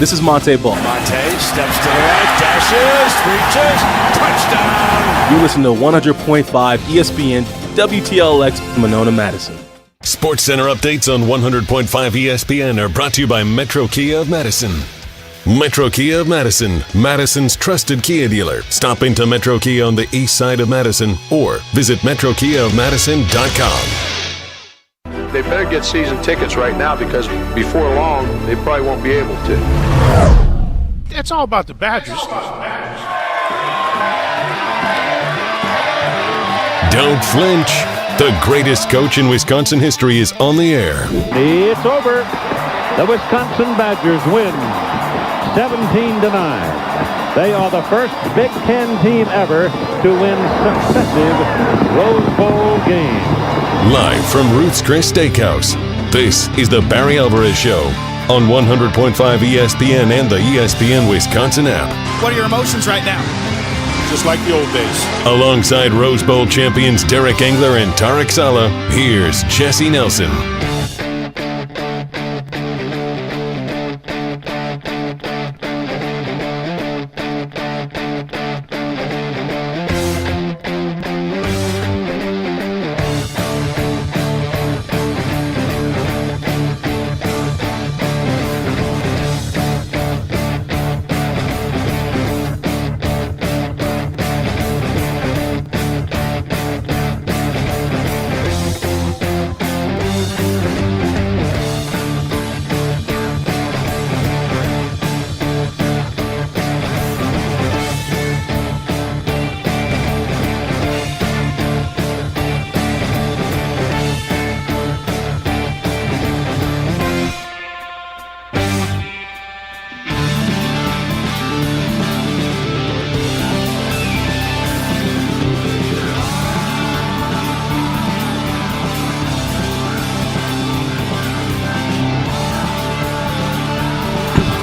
This is Monte Ball. Monte steps to the right, dashes, reaches, touchdown. You listen to 100.5 ESPN WTLX Monona, Madison. Sports Center updates on 100.5 ESPN are brought to you by Metro Kia of Madison. Metro Kia of Madison, Madison's trusted Kia dealer. Stop into Metro Kia on the east side of Madison or visit metrokiaofmadison.com. They better get season tickets right now because before long, they probably won't be able to. It's all about the Badgers. Don't flinch. The greatest coach in Wisconsin history is on the air. It's over. The Wisconsin Badgers win 17-9. They are the first Big Ten team ever to win successive Rose Bowl games. Live from Ruth's Chris Steakhouse, this is the Barry Alvarez Show on 100.5 ESPN and the ESPN Wisconsin app. What are your emotions right now? Just like the old days. Alongside Rose Bowl champions Tarek Engler and Tarek Saleh, here's Jesse Nelson.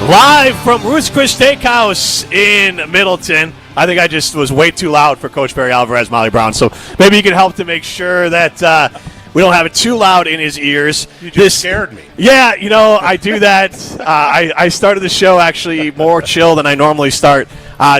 Live from Ruth's Chris Steakhouse in Middleton. I think I just was way too loud for Coach Barry Alvarez, Molly Brown. So maybe you can help to make sure that we don't have it too loud in his ears. You just scared me. Yeah, I do that. I started the show actually more chill than I normally start.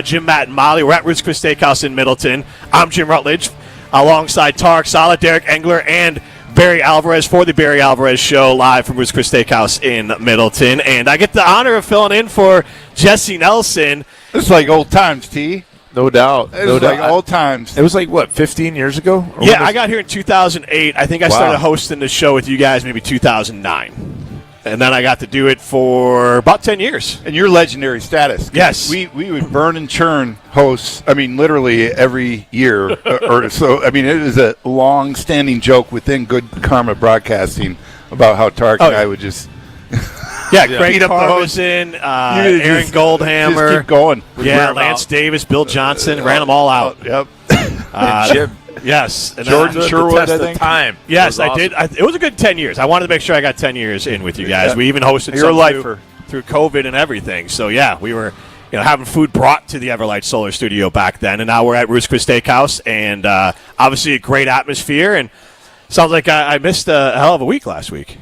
Jim, Matt, and Molly. We're at Ruth's Chris Steakhouse in Middleton. I'm Jim Rutledge alongside Tarek, Saleh, Derek, Engler, and Barry Alvarez for the Barry Alvarez Show live from Ruth's Chris Steakhouse in Middleton. And I get the honor of filling in for Jesse Nelson. It's like old times, T. No doubt. It was like old times. It was like, what, 15 years ago? Yeah, I got here in 2008. I think I started hosting the show with you guys maybe 2009. And then I got to do it for about 10 years. And your legendary status. Yes. We would burn and churn hosts, literally every year or so. It is a long-standing joke within Good Karma Broadcasting about how Tarek and I would just Craig Carlson, Aaron Goldhammer. Just keep going. Lance Davis, Bill Johnson, ran them all out. Yep. Jim. Yes. And Jordan Sherwood, I think. Time. Yes, I did. It was a good 10 years. I wanted to make sure I got 10 years in with you guys. Yeah. We even hosted You're a some lifer. through COVID and everything. So, yeah, we were having food brought to the Everlight Solar Studio back then. And now we're at Ruth's Chris Steakhouse. And obviously a great atmosphere. And sounds like I missed a hell of a week last week.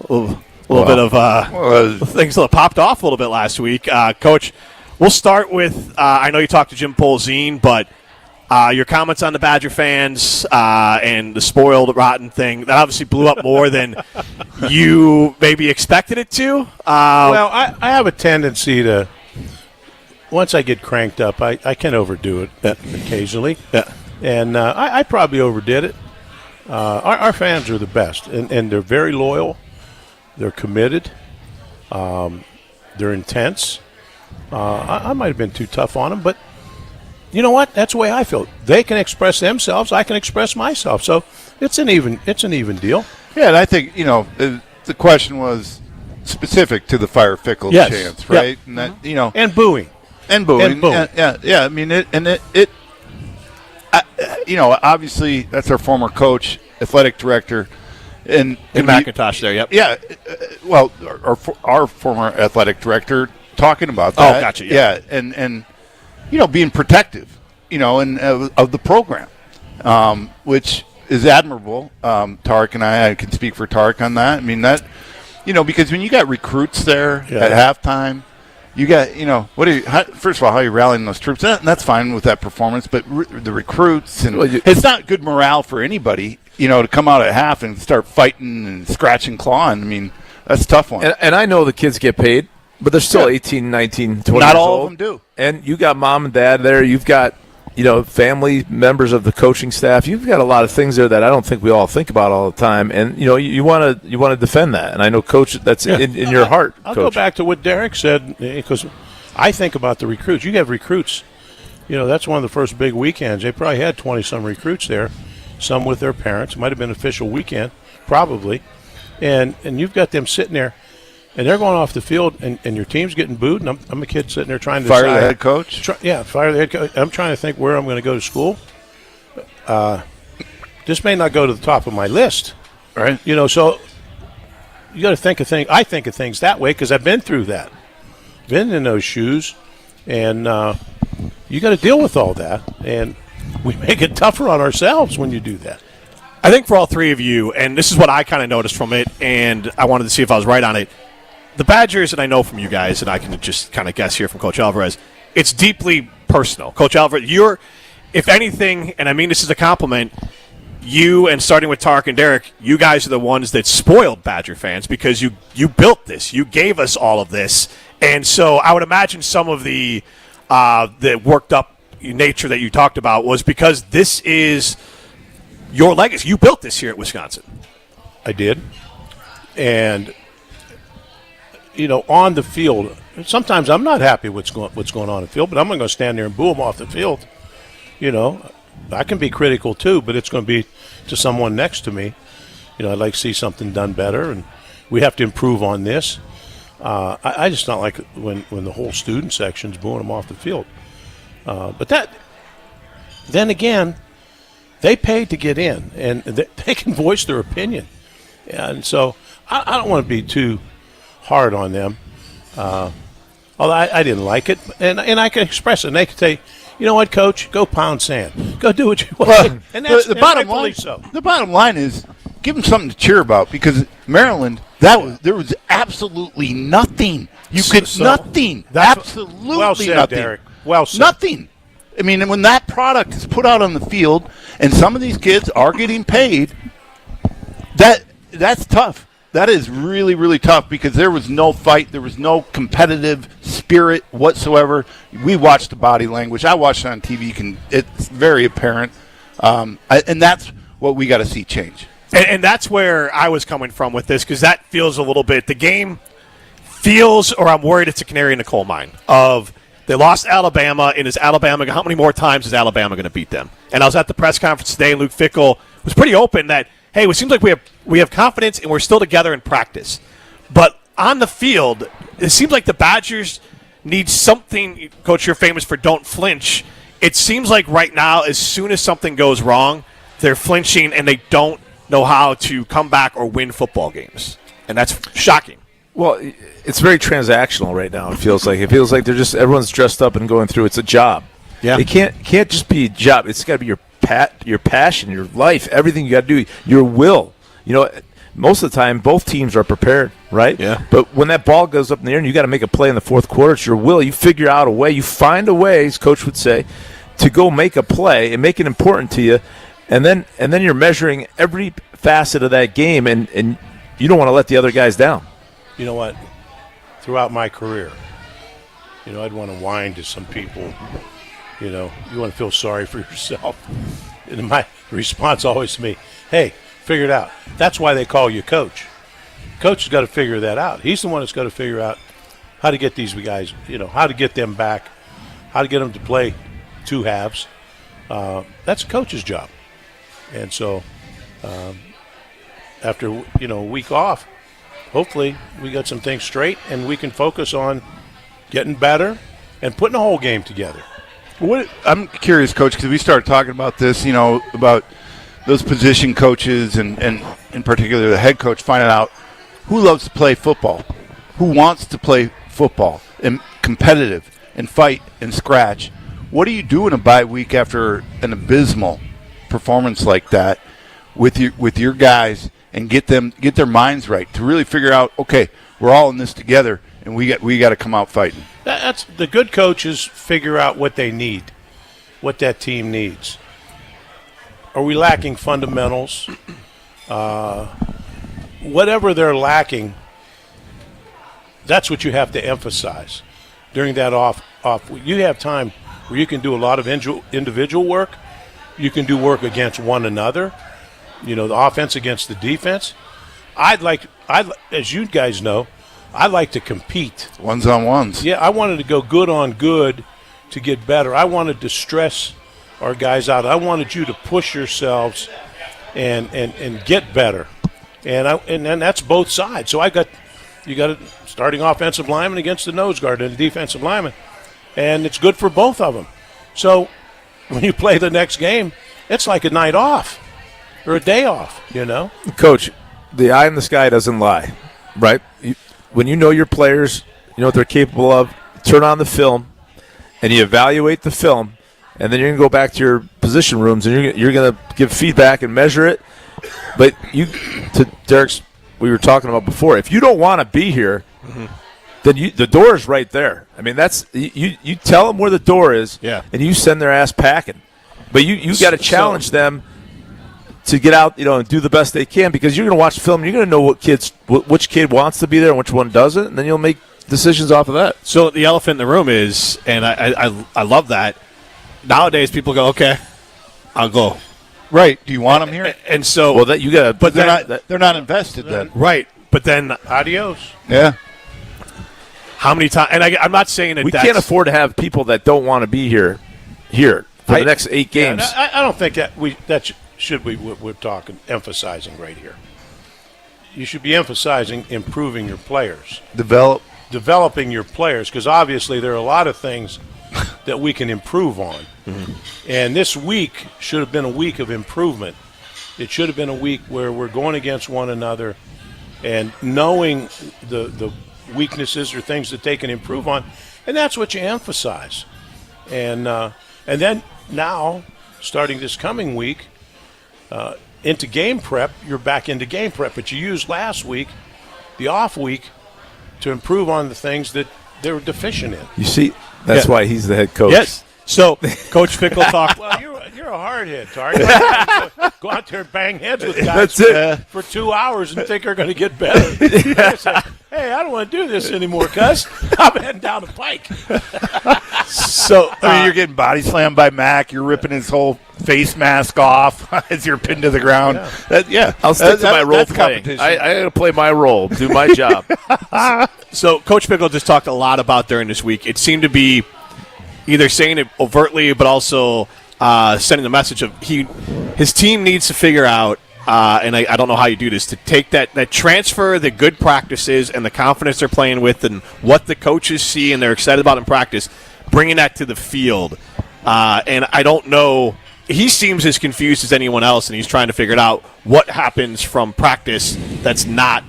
A little bit of things that popped off a little bit last week. Coach, we'll start with I know you talked to Jim Polzine, but your comments on the Badger fans and the spoiled, rotten thing, that obviously blew up more than you maybe expected it to. Well, I have a tendency to, once I get cranked up, I can overdo it occasionally. Yeah. And I probably overdid it. Our fans are the best, and they're very loyal. They're committed. They're intense. I might have been too tough on them, but you know what? That's the way I feel. They can express themselves. I can express myself. So it's an even deal. Yeah, and I think the question was specific to the Fire Fickle chance, right? Yep. And that and booing. Obviously that's our former coach, athletic director, and McIntosh there. Yep. Yeah. Well, our former athletic director talking about that. Oh, gotcha. Yeah. And being protective, and of the program, which is admirable. Tarek and I can speak for Tarek on that. Because when you got recruits there at halftime, you got, first of all, how are you rallying those troops? And that's fine with that performance, but the recruits, and it's not good morale for anybody, to come out at half and start fighting and scratching, clawing. I mean, that's a tough one. And I know the kids get paid, but they're still 18, 19, 20 Not years all old. of them do. And you got mom and dad there. You've got, family members of the coaching staff. You've got a lot of things there that I don't think we all think about all the time. And, you want to defend that. And I know, Coach, that's in your heart, I'll Coach. go back to what Derek said, because I think about the recruits. You have recruits. That's one of the first big weekends. They probably had 20-some recruits there, some with their parents. It might have been an official weekend, probably. And you've got them sitting there, and they're going off the field, and your team's getting booed, and I'm a kid sitting there trying to fire decide. the head coach? Fire the head coach. I'm trying to think where I'm going to go to school. This may not go to the top of my list. Right. So you got to think of things. I think of things that way because I've been through that. Been in those shoes, and you got to deal with all that, and we make it tougher on ourselves when you do that. I think for all three of you, and this is what I kind of noticed from it, and I wanted to see if I was right on it, the Badgers, and I know from you guys, and I can just kind of guess here from Coach Alvarez, it's deeply personal. Coach Alvarez, if anything, and I mean this is a compliment, you, and starting with Tarek and Derek, you guys are the ones that spoiled Badger fans because you built this. You gave us all of this. And so I would imagine some of the worked up nature that you talked about was because this is your legacy. You built this here at Wisconsin. I did. And, on the field, sometimes I'm not happy what's going on in the field, but I'm not going to stand there and boo them off the field. I can be critical too, but it's going to be to someone next to me. I'd like to see something done better, and we have to improve on this. I just don't like when the whole student section's booing them off the field. But then again, they paid to get in, and they can voice their opinion. And so I don't want to be too hard on them. Although I didn't like it, and I can express it. And they can say, you know what, Coach, go pound sand. Go do what you want. Well, and that's the bottom line. so. The bottom line is give them something to cheer about because Maryland, there was absolutely nothing. Nothing. Absolutely well said, nothing. Derek. Well said. Nothing. I mean, when that product is put out on the field, and some of these kids are getting paid, that's tough. That is really, really tough because there was no fight. There was no competitive spirit whatsoever. We watched the body language. I watched it on TV. It's very apparent. And that's what we got to see change. And that's where I was coming from with this because that feels a little bit – the game feels, or I'm worried it's a canary in the coal mine of they lost Alabama, and is Alabama – how many more times is Alabama going to beat them? And I was at the press conference today, and Luke Fickell was pretty open that – hey, it seems like we have confidence and we're still together in practice. But on the field, it seems like the Badgers need something. Coach, you're famous for don't flinch. It seems like right now, as soon as something goes wrong, they're flinching and they don't know how to come back or win football games. And that's shocking. Well, it's very transactional right now, it feels like. It feels like they're just everyone's dressed up and going through. It's a job. Yeah. It can't just be a job. It's got to be your passion, your life, everything you got to do, your will. Most of the time, both teams are prepared, right? Yeah. But when that ball goes up in the air and you got to make a play in the fourth quarter, it's your will. You figure out a way. You find a way, as Coach would say, to go make a play and make it important to you. And then you're measuring every facet of that game, and you don't want to let the other guys down. You know what? Throughout my career, I'd want to whine to some people. You want to feel sorry for yourself. And my response always to me, hey, figure it out. That's why they call you coach. Coach has got to figure that out. He's the one that's got to figure out how to get these guys, how to get them back, how to get them to play two halves. That's a coach's job. And so after, a week off, hopefully we got some things straight and we can focus on getting better and putting a whole game together. I'm curious, Coach, because we started talking about this, about those position coaches and in particular the head coach finding out who loves to play football, who wants to play football and competitive and fight and scratch. What do you do in a bye week after an abysmal performance like that with your guys and get their minds right to really figure out, okay, we're all in this together and we got to come out fighting. That's the good coaches figure out what they need, what that team needs. Are we lacking fundamentals? Whatever they're lacking, that's what you have to emphasize during that off. You have time where you can do a lot of individual work. You can do work against one another. The offense against the defense. As you guys know, I like to compete. Ones on ones. Yeah, I wanted to go good on good to get better. I wanted to stress our guys out. I wanted you to push yourselves and get better. And that's both sides. So you got a starting offensive lineman against the nose guard and a defensive lineman. And it's good for both of them. So when you play the next game, it's like a night off or a day off, Coach, the eye in the sky doesn't lie, right? When you know your players, you know what they're capable of, turn on the film, and you evaluate the film, and then you're going to go back to your position rooms, and you're going to give feedback and measure it. But to Derek's, we were talking about before, if you don't want to be here, then the door is right there. I mean, that's you tell them where the door is, and you send their ass packing. But you got to challenge them to get out, and do the best they can, because you're going to watch the film, and you're going to know which kid wants to be there and which one doesn't, and then you'll make decisions off of that. So the elephant in the room is, and I love that, nowadays people go, okay, I'll go. Right. Do you want them here? And so, well, that you got, but they're not invested then. Right. But then, adios. Yeah. How many times? And I'm not saying that we can't afford to have people that don't want to be here for the next 8 games. Yeah, I don't think that we're talking emphasizing right here. You should be emphasizing improving your players, developing your players, because obviously there are a lot of things that we can improve on. And this week should have been a week of improvement. It should have been a week where we're going against one another and knowing the weaknesses or things that they can improve on, and that's what you emphasize. And then now, starting this coming week, into game prep, you're back into game prep, but you used last week, the off week, to improve on the things that they were deficient in. You see, that's why he's the head coach. Yes. So, Coach Fickle talked. Well, you're a hard hit, Tarek. Go out there and bang heads with guys for 2 hours and think they're going to get better. Hey, I don't want to do this anymore, cuz. I'm heading down the pike. So, you're getting body slammed by Mac. You're ripping his whole face mask off as you're pinned to the ground. I'll stick to my role playing. I got to play my role, do my job. So, Coach Fickle just talked a lot about during this week. It seemed to be either saying it overtly, but also sending the message of his team needs to figure out, and I don't know how you do this, to take that transfer, the good practices and the confidence they're playing with and what the coaches see and they're excited about in practice, bringing that to the field. And I don't know, he seems as confused as anyone else, and he's trying to figure it out what happens from practice that's not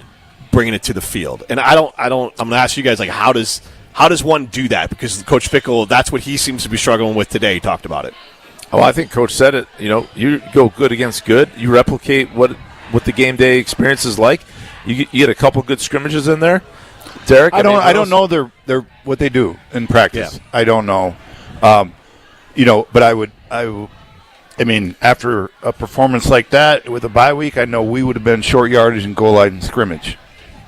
bringing it to the field. And I'm going to ask you guys, like, how does one do that? Because Coach Fickle, that's what he seems to be struggling with today. He talked about it. Oh, I think Coach said it. You go good against good. You replicate what the game day experience is like. You get a couple good scrimmages in there. Derek, I don't know they're what they do in practice. Yeah. I don't know. But I mean, after a performance like that with a bye week, I know we would have been short yardage and goal line and scrimmage,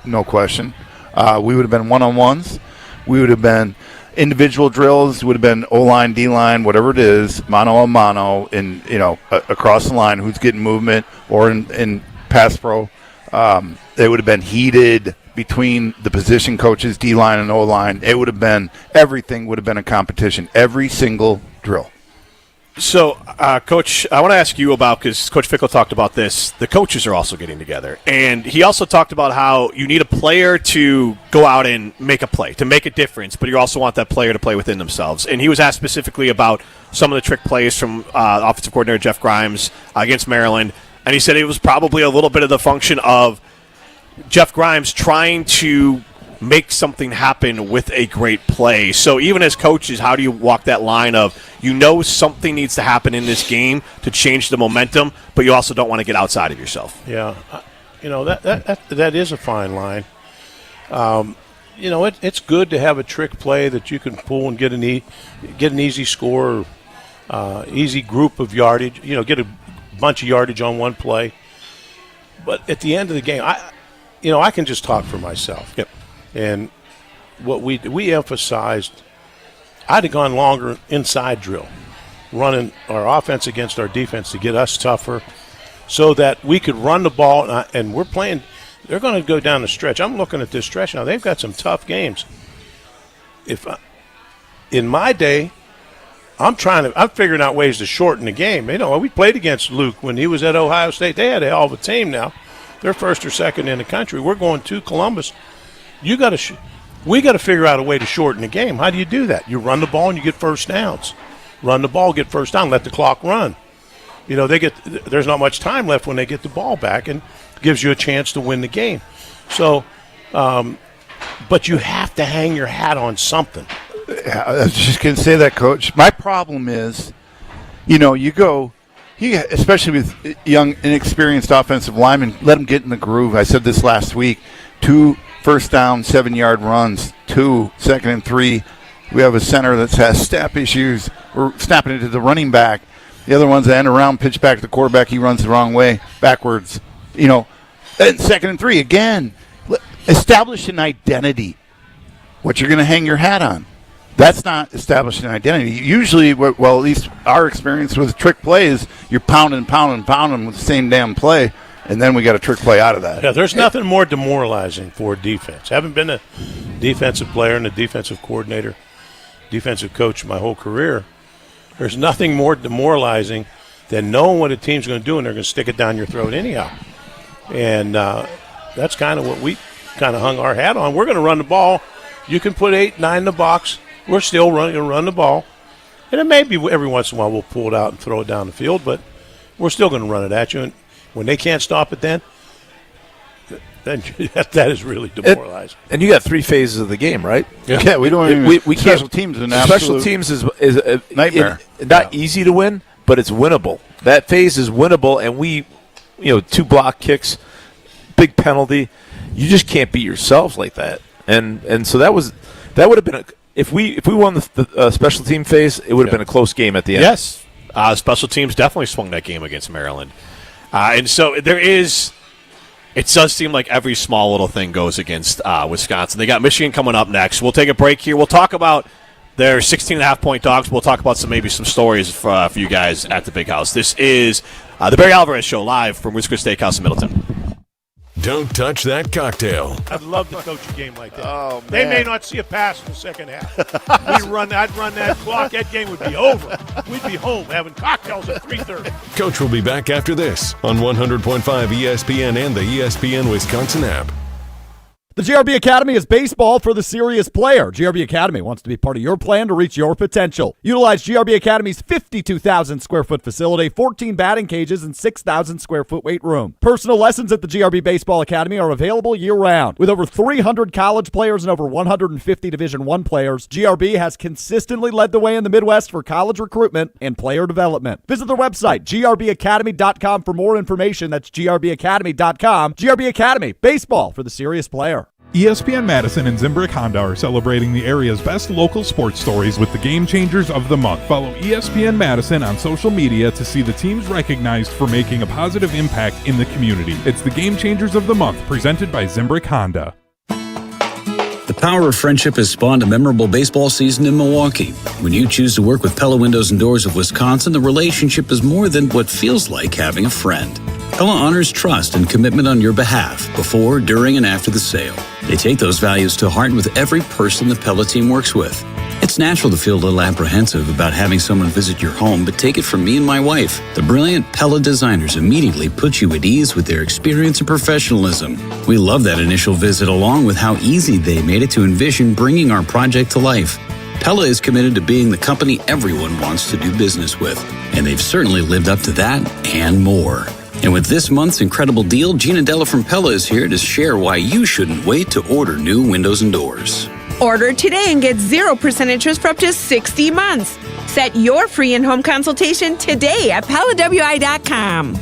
no question. We would have been one-on-ones. We would have been individual drills, would have been O-line, D-line, whatever it is, mano-a-mano, and, across the line, who's getting movement, or in pass pro. It would have been heated between the position coaches, D-line and O-line. It would have been, everything would have been a competition, every single drill. So, Coach, I want to ask you about, because Coach Fickle talked about this, the coaches are also getting together. And he also talked about how you need a player to go out and make a play, to make a difference, but you also want that player to play within themselves. And he was asked specifically about some of the trick plays from offensive coordinator Jeff Grimes against Maryland. And he said it was probably a little bit of the function of Jeff Grimes trying to make something happen with a great play. So even as coaches, how do you walk that line of, something needs to happen in this game to change the momentum, but you also don't want to get outside of yourself? Yeah. That is a fine line. it's good to have a trick play that you can pull and get an easy score, easy group of yardage. Get a bunch of yardage on one play. But at the end of the game, I can just talk for myself. Yep. And what we emphasized, I'd have gone longer inside drill, running our offense against our defense to get us tougher, so that we could run the ball. And we're playing. They're going to go down the stretch. I'm looking at this stretch now. They've got some tough games. In my day, I'm figuring out ways to shorten the game. We played against Luke when he was at Ohio State. They had a hell of a team now. They're first or second in the country. We're going to Columbus. We got to figure out a way to shorten the game. How do you do that? You run the ball and you get first downs. Run the ball, get first down, let the clock run. There's not much time left when they get the ball back, and gives you a chance to win the game. So, but you have to hang your hat on something. I was just going to say that, Coach. My problem is, especially with young, inexperienced offensive linemen, let them get in the groove. I said this last week. 2 first down, 7-yard runs, 2 second and 3. We have a center that has step issues. We're snapping it to the running back. The other one's the end around, pitch back to the quarterback. He runs the wrong way, backwards. And second and 3, again, establish an identity, what you're going to hang your hat on. That's not establishing an identity. Usually, at least our experience with trick play is you're pounding with the same damn play, and then we got a trick play out of that. Yeah, there's nothing more demoralizing for a defense. Haven't been a defensive player and a defensive coordinator, defensive coach my whole career. There's nothing more demoralizing than knowing what a team's going to do, and they're going to stick it down your throat anyhow. And that's kind of what we kind of hung our hat on. We're going to run the ball. You can put 8, 9 in the box. We're still going to run the ball. And it may be every once in a while we'll pull it out and throw it down the field, but we're still going to run it at you. And when they can't stop it then that is really demoralizing. And you got 3 phases of the game, right? Yeah, we don't even – special teams is an absolute special teams is a nightmare. Not easy to win, but it's winnable. That phase is winnable, and we – 2 block kicks, big penalty. You just can't beat yourselves like that. And so that would have been if we won the special team phase, it would have been a close game at the end. Yes, special teams definitely swung that game against Maryland, and so it does seem like every small little thing goes against Wisconsin. They got Michigan coming up next. We'll take a break here. We'll talk about their 16.5-point dogs. We'll talk about some stories for you guys at the Big House. This is the Barry Alvarez Show live from Ruth Chris Steakhouse in Middleton. Don't touch that cocktail. I'd love to coach a game like that. Oh, man. They may not see a pass in the second half. I'd run that clock. That game would be over. We'd be home having cocktails at 3:30. Coach will be back after this on 100.5 ESPN and the ESPN Wisconsin app. The GRB Academy is baseball for the serious player. GRB Academy wants to be part of your plan to reach your potential. Utilize GRB Academy's 52,000 square foot facility, 14 batting cages, and 6,000 square foot weight room. Personal lessons at the GRB Baseball Academy are available year-round. With over 300 college players and over 150 Division I players, GRB has consistently led the way in the Midwest for college recruitment and player development. Visit their website, grbacademy.com, for more information. That's grbacademy.com. GRB Academy, baseball for the serious player. ESPN Madison and Zimbrick Honda are celebrating the area's best local sports stories with the Game Changers of the Month. Follow ESPN Madison on social media to see the teams recognized for making a positive impact in the community. It's the Game Changers of the Month, presented by Zimbrick Honda. The power of friendship has spawned a memorable baseball season in Milwaukee. When you choose to work with Pella Windows and Doors of Wisconsin, the relationship is more than what feels like having a friend. Pella honors trust and commitment on your behalf, before, during, and after the sale. They take those values to heart with every person the Pella team works with. It's natural to feel a little apprehensive about having someone visit your home, but take it from me and my wife. The brilliant Pella designers immediately put you at ease with their experience and professionalism. We love that initial visit, along with how easy they made it to envision bringing our project to life. Pella is committed to being the company everyone wants to do business with, and they've certainly lived up to that and more. And with this month's incredible deal, Gina Della from Pella is here to share why you shouldn't wait to order new windows and doors. Order today and get 0% interest for up to 60 months. Set your free in-home consultation today at PellaWI.com.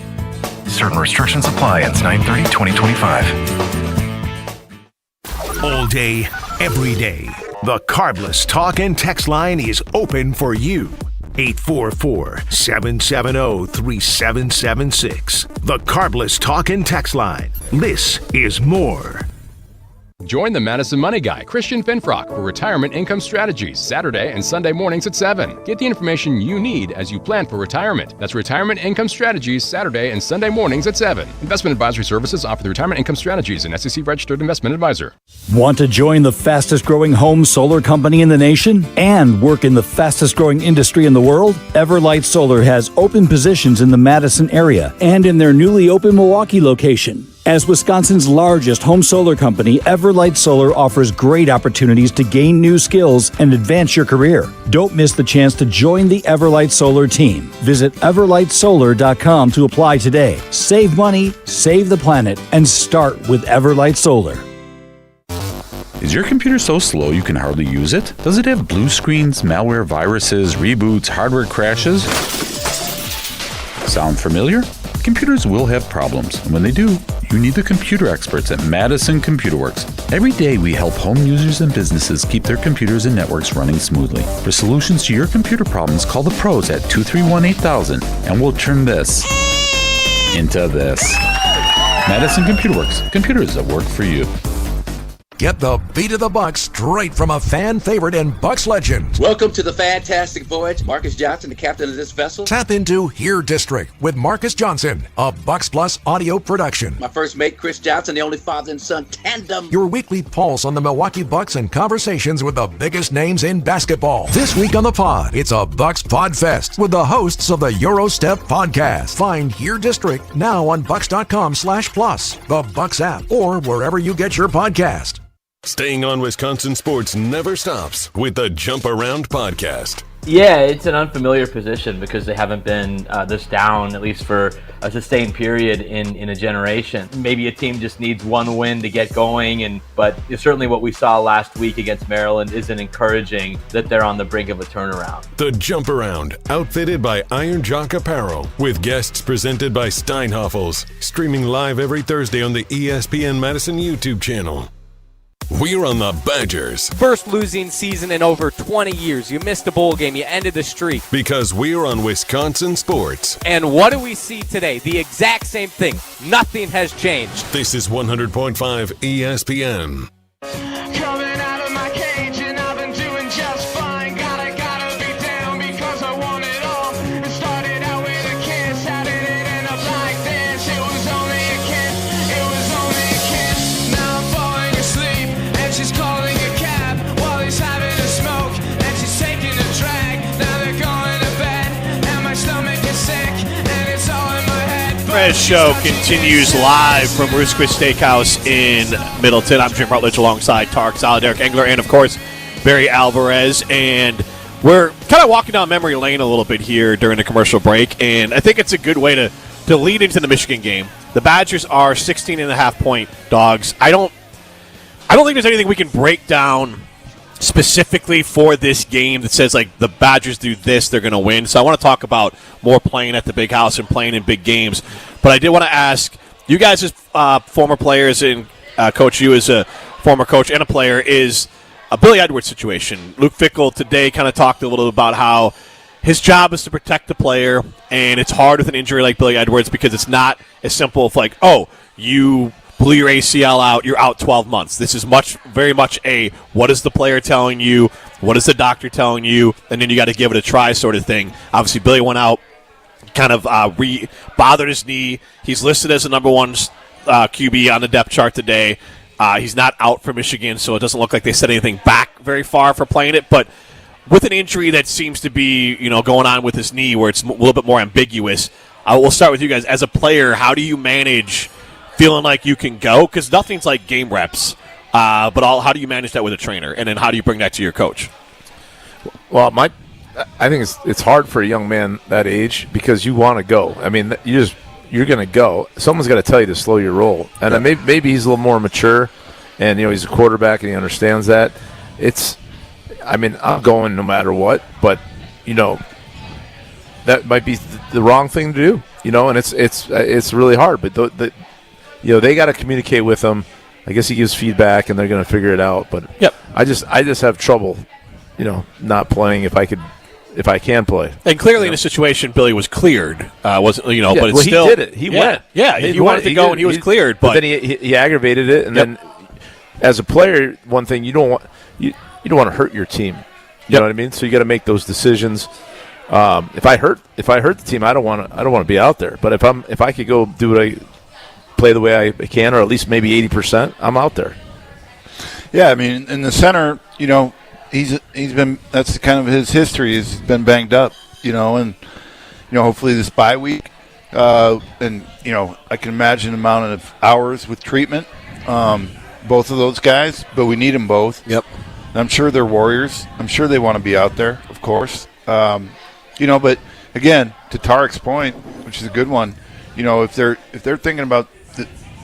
Certain restrictions apply. Ends 9/30/2025. All day, Every day, the Carbless Talk and Text line is open for you. 844-770-3776. The Carbless Talk and Text line. This is more. Join the Madison Money Guy, Christian Finfrock, for Retirement Income Strategies, Saturday and Sunday mornings at 7. Get the information you need as you plan for retirement. That's Retirement Income Strategies, Saturday and Sunday mornings at 7. Investment advisory services offered through Retirement Income Strategies, an SEC-registered investment advisor. Want to join the fastest-growing home solar company in the nation and work in the fastest-growing industry in the world? Everlight Solar has open positions in the Madison area and in their newly open Milwaukee location. As Wisconsin's largest home solar company, Everlight Solar offers great opportunities to gain new skills and advance your career. Don't miss the chance to join the Everlight Solar team. Visit everlightsolar.com to apply today. Save money, save the planet, and start with Everlight Solar. Is your computer so slow you can hardly use it? Does it have blue screens, malware, viruses, reboots, hardware crashes? Sound familiar? Computers will have problems, and when they do, you need the computer experts at Madison Computer Works. Every day we help home users and businesses keep their computers and networks running smoothly. For solutions to your computer problems, call the pros at 231-8000, and we'll turn this into this. Madison Computer Works. Computers that work for you. Get the beat of the Bucks straight from a fan favorite and Bucks legend. Welcome to the fantastic voyage. Marcus Johnson, the captain of this vessel. Tap into Here District with Marcus Johnson, a Bucks Plus audio production. My first mate, Chris Johnson, the only father and son tandem. Your weekly pulse on the Milwaukee Bucks and conversations with the biggest names in basketball. This week on the pod, it's a Bucks Pod Fest with the hosts of the Eurostep podcast. Find Here District now on bucks.com/plus, the Bucks app, or wherever you get your podcast. Staying on Wisconsin sports never stops with the Jump Around podcast. Yeah, it's an unfamiliar position because they haven't been this down, at least for a sustained period in a generation. Maybe a team just needs one win to get going, but certainly what we saw last week against Maryland isn't encouraging that they're on the brink of a turnaround. The Jump Around, outfitted by Iron Jock Apparel, with guests presented by Steinhoffels, streaming live every Thursday on the ESPN Madison YouTube channel. We're on the Badgers. First losing season in over 20 years. You missed a bowl game. You ended the streak. Because we're on Wisconsin sports. And what do we see today? The exact same thing. Nothing has changed. This is 100.5 ESPN. Coming out of my cage and I've been doing just fine. Gotta be down because I want it all. It started out with a kiss. How did it end up like this? It was only a kiss. It was only a kiss. Now I'm falling asleep. She's calling a cab while he's having a smoke, and she's taking a drag. Now they're going to bed, and my stomach is sick, and it's all in my head. This show continues live from Ruth's Steakhouse in Middleton. I'm Jim Rutledge alongside Tarek, Saleh, Tarek, Engler, and of course Barry Alvarez. And we're kind of walking down memory lane a little bit here during the commercial break, and I think it's a good way to lead into the Michigan game. The Badgers are 16.5-point dogs. I don't think there's anything we can break down specifically for this game that says, like, the Badgers do this, they're going to win. So I want to talk about more playing at the big house and playing in big games. But I did want to ask, you guys as former players, and Coach, you as a former coach and a player, is a Billy Edwards situation. Luke Fickell today kind of talked a little about how his job is to protect the player, and it's hard with an injury like Billy Edwards because it's not as simple as like, oh, you blew your ACL out, you're out 12 months. This is very much a what is the player telling you, what is the doctor telling you, and then you got to give it a try sort of thing. Obviously, Billy went out, kind of bothered his knee. He's listed as the number one QB on the depth chart today. He's not out for Michigan, so it doesn't look like they set anything back very far for playing it. But with an injury that seems to be going on with his knee where it's a little bit more ambiguous, we'll start with you guys. As a player, how do you manage feeling like you can go? Because nothing's like game reps. But how do you manage that with a trainer? And then how do you bring that to your coach? Well, I think it's hard for a young man that age because you want to go. I mean, you're going to go. Someone's got to tell you to slow your roll. And maybe he's a little more mature, and he's a quarterback and he understands that. I'm going no matter what, but that might be the wrong thing to do. And it's really hard. But they got to communicate with him. I guess he gives feedback, and they're going to figure it out. But yep. I just have trouble, not playing if I can play. And clearly, in a situation, Billy was cleared. Wasn't but it's still he did it. He went. Yeah, he wanted to go, and he was cleared. But then he aggravated it, and then as a player, one thing you don't want to hurt your team. You know what I mean? So you got to make those decisions. If I hurt the team, I don't want to be out there. But if I could go play the way I can, or at least maybe 80%, I'm out there. Yeah, I mean, in the center, he's been, that's kind of his history. He's been banged up, and hopefully this bye week, and I can imagine the amount of hours with treatment, both of those guys, but we need them both. Yep. And I'm sure they're warriors. I'm sure they want to be out there, of course. But again, to Tarek's point, which is a good one, if they're thinking about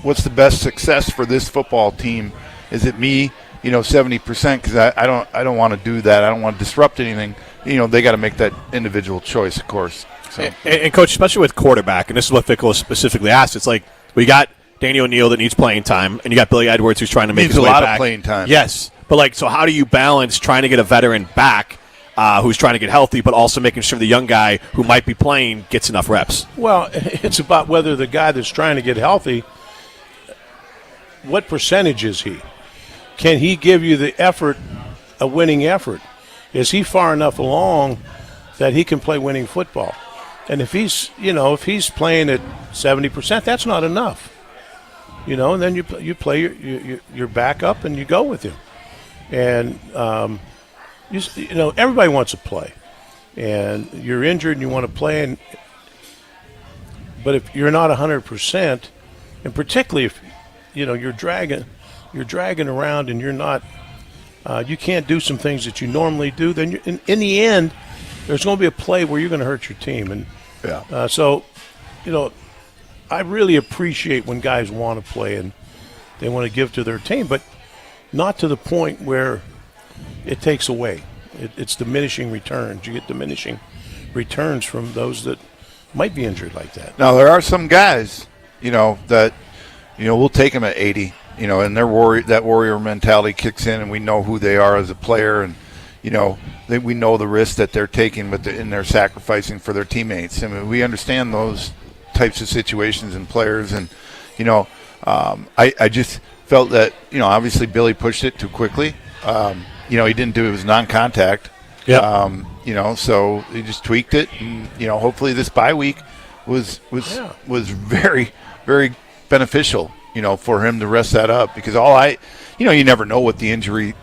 what's the best success for this football team, is it me, 70%? Because I don't want to do that. I don't want to disrupt anything. They got to make that individual choice, of course. So. And Coach, especially with quarterback, and this is what Fickle specifically asked. It's like we got Danny O'Neal that needs playing time, and you got Billy Edwards who's trying to make his way back. Needs a lot of playing time. Yes, but so how do you balance trying to get a veteran back who's trying to get healthy, but also making sure the young guy who might be playing gets enough reps? Well, it's about whether the guy that's trying to get healthy, what percentage is he? Can he give you the effort, a winning effort? Is he far enough along that he can play winning football? And if he's playing at 70%, that's not enough. And then you play your backup and you go with him. And everybody wants to play, and you're injured and you want to play. But if you're not 100%, and particularly if you're dragging around and you're not, you can't do some things that you normally do, then in the end, there's going to be a play where you're going to hurt your team. And I really appreciate when guys want to play and they want to give to their team, but not to the point where it takes away. It's diminishing returns. You get diminishing returns from those that might be injured like that. Now, there are some guys, that, we'll take them at 80, and that warrior mentality kicks in, and we know who they are as a player, and, we know the risk that they're taking, but they're sacrificing for their teammates. I mean, we understand those types of situations and players, and, I just felt that, obviously Billy pushed it too quickly. He didn't do it. It was non-contact. Yeah. So he just tweaked it, and hopefully this bye week was very, very beneficial. For him to rest that up, because you never know what the injury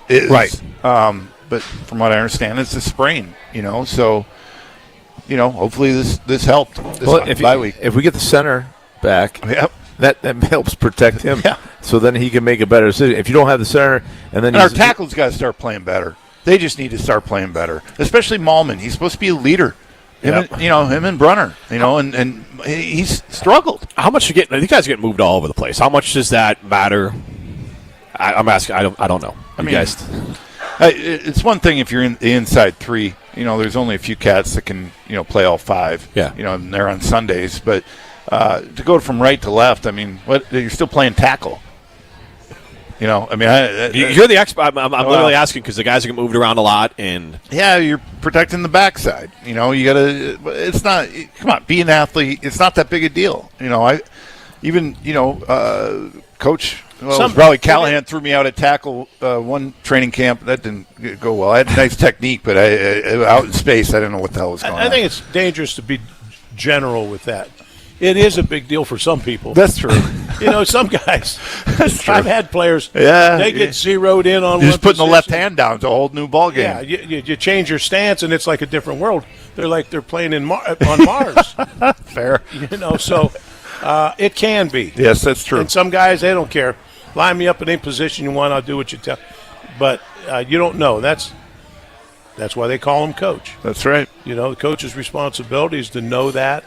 is. Right. But from what I understand, it's a sprain. So hopefully this helped. Bye week. If we get the center back, yep. That helps protect him. Yeah. So then he can make a better decision. If you don't have the center, and our tackles got to start playing better. They just need to start playing better, especially Malman. He's supposed to be a leader. Him and Brunner. And he's struggled. How much you get? These guys get moved all over the place. How much does that matter? I'm asking. I don't know. Guys. It's one thing if you're in the inside three. There's only a few cats that can play all five. Yeah. And they're on Sundays, but. To go from right to left, you're still playing tackle. You're the expert. I'm literally asking because the guys get moved around a lot, and you're protecting the backside. You got to. It's not. Come on, be an athlete. It's not that big a deal. Coach. Well, probably Callahan threw me out at tackle one training camp. That didn't go well. I had a nice technique, but I out in space, I didn't know what the hell was going on. I think it's dangerous to be general with that. It is a big deal for some people. That's true. Some guys. That's true. I've had players. Yeah, they get zeroed in on. You're just putting the left hand down. It's a whole new ball game. Yeah, you change your stance, and it's like a different world. They're like they're playing on Mars. Fair. So it can be. Yes, that's true. And some guys, they don't care. Line me up in any position you want. I'll do what you tell. But you don't know. That's why they call him coach. That's right. The coach's responsibility is to know that.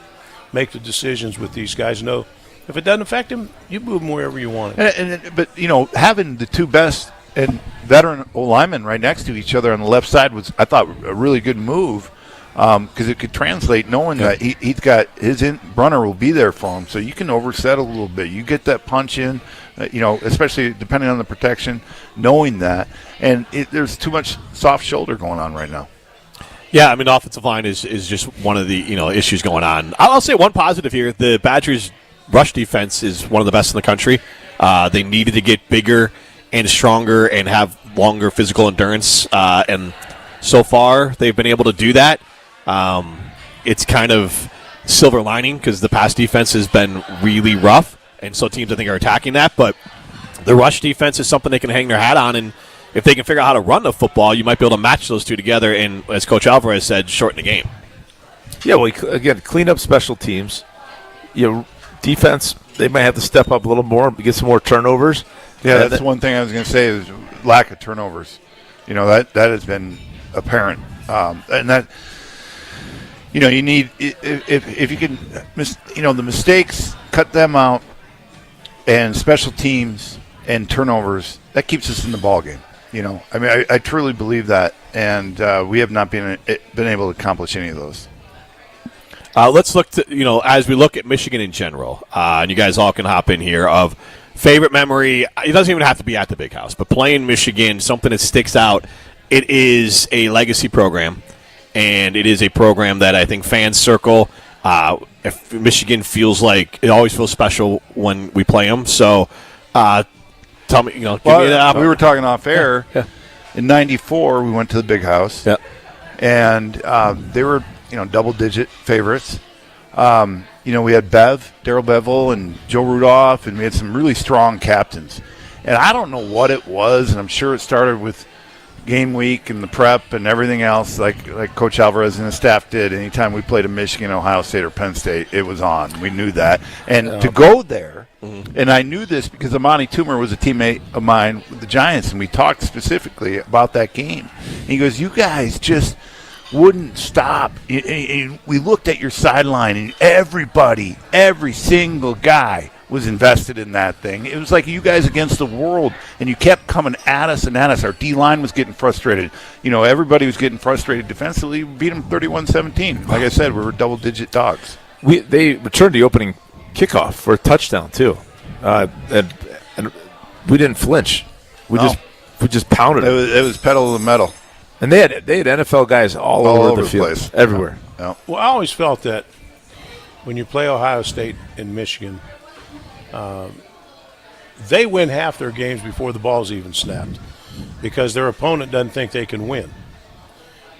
Make the decisions with these guys. Know if it doesn't affect them, you move them wherever you want it. But having the two best and veteran linemen right next to each other on the left side was, I thought, a really good move. because it could translate knowing that he's got Brunner will be there for him, so you can overset a little bit. You get that punch in, especially depending on the protection, knowing that, and there's too much soft shoulder going on right now. Yeah, I mean, the offensive line is just one of the issues going on. I'll say one positive here: the Badgers' rush defense is one of the best in the country. They needed to get bigger and stronger and have longer physical endurance, and so far they've been able to do that. It's kind of silver lining because the pass defense has been really rough, and so teams I think are attacking that. But the rush defense is something they can hang their hat on, and if they can figure out how to run the football, you might be able to match those two together and, as Coach Alvarez said, shorten the game. Yeah, well, again, clean up special teams. Defense, they might have to step up a little more, get some more turnovers. Yeah, that's one thing I was going to say is lack of turnovers. That has been apparent, and that you need if you can, the mistakes, cut them out, and special teams and turnovers, that keeps us in the ball game. I truly believe that, and we have not been able to accomplish any of those. Let's look to, as we look at Michigan in general, and you guys all can hop in here, of favorite memory. It doesn't even have to be at the Big House, but playing Michigan, something that sticks out. It is a legacy program, and it is a program that I think fans circle. If Michigan feels like it always feels special when we play them. So, tell me, give me that. We were talking off air. Yeah. In '94, we went to the Big House. Yeah. And they were, double-digit favorites. We had Darrell Bevell, and Joe Rudolph, and we had some really strong captains. And I don't know what it was, and I'm sure it started with game week and the prep and everything else, like Coach Alvarez and his staff did. Anytime we played a Michigan, Ohio State, or Penn State, it was on. We knew that. And to go there, and I knew this because Amani Toomer was a teammate of mine with the Giants, and we talked specifically about that game. And he goes, you guys just wouldn't stop. We looked at your sideline, and every single guy was invested in that thing. It was like you guys against the world, and you kept coming at us and at us. Our D-line was getting frustrated. Everybody was getting frustrated defensively. We beat them 31-17. Like I said, we were double-digit dogs. They returned the opening kickoff for a touchdown too, and we didn't flinch. We just pounded them. It was pedal to the metal. And they had NFL guys all over the field, place, everywhere. Yeah. Well, I always felt that when you play Ohio State and Michigan, they win half their games before the ball's even snapped because their opponent doesn't think they can win.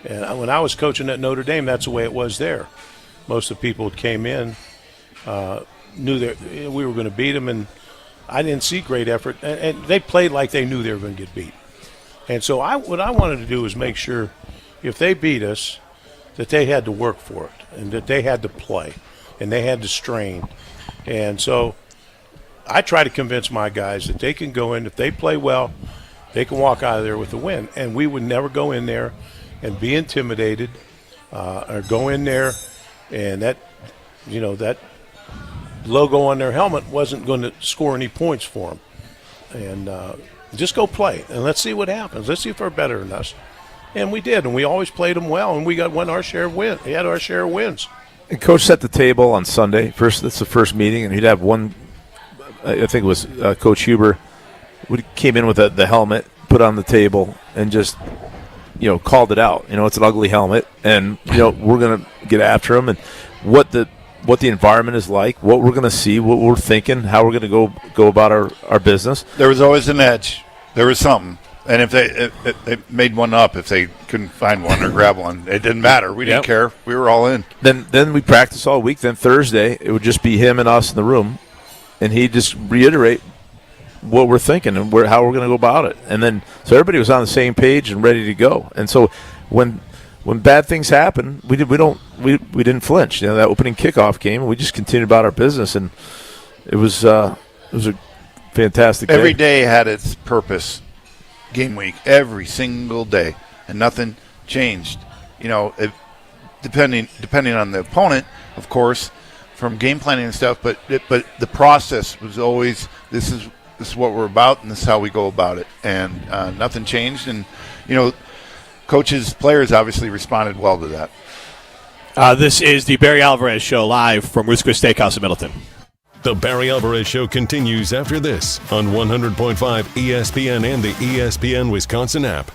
And when I was coaching at Notre Dame, that's the way it was there. Most of the people that came in knew that we were going to beat them, and I didn't see great effort. And they played like they knew they were going to get beat. And so what I wanted to do was make sure if they beat us that they had to work for it and that they had to play and they had to strain. And so I try to convince my guys that they can go in, if they play well, they can walk out of there with a win. And we would never go in there and be intimidated or go in there and that logo on their helmet wasn't going to score any points for them. And just go play, and let's see what happens. Let's see if they're better than us. And we did, and we always played them well, and we won our share of wins. We had our share of wins. And Coach set the table on Sunday. That's the first meeting, and he'd have one, I think it was Coach Huber, came in with the helmet, put on the table, and just, called it out. It's an ugly helmet, and, we're going to get after him, and what the environment is like, what we're going to see, what we're thinking, how we're going to go about our business. There was always an edge. There was something. And if they made one up, if they couldn't find one or grab one, it didn't matter. We didn't care. We were all in. Then we practiced all week. Then Thursday, it would just be him and us in the room, and he'd just reiterate what we're thinking and how we're going to go about it. And then so everybody was on the same page and ready to go. And so when bad things happen, we didn't flinch. That opening kickoff game, we just continued about our business, and it was a fantastic day. Every day had its purpose. Game week, every single day, and nothing changed. Depending on the opponent, of course, from game planning and stuff. But the process was always this is what we're about, and this is how we go about it. And nothing changed. And coaches, players obviously responded well to that. This is the Barry Alvarez Show live from Ruth Chris Steakhouse in Middleton. The Barry Alvarez Show continues after this on 100.5 ESPN and the ESPN Wisconsin app.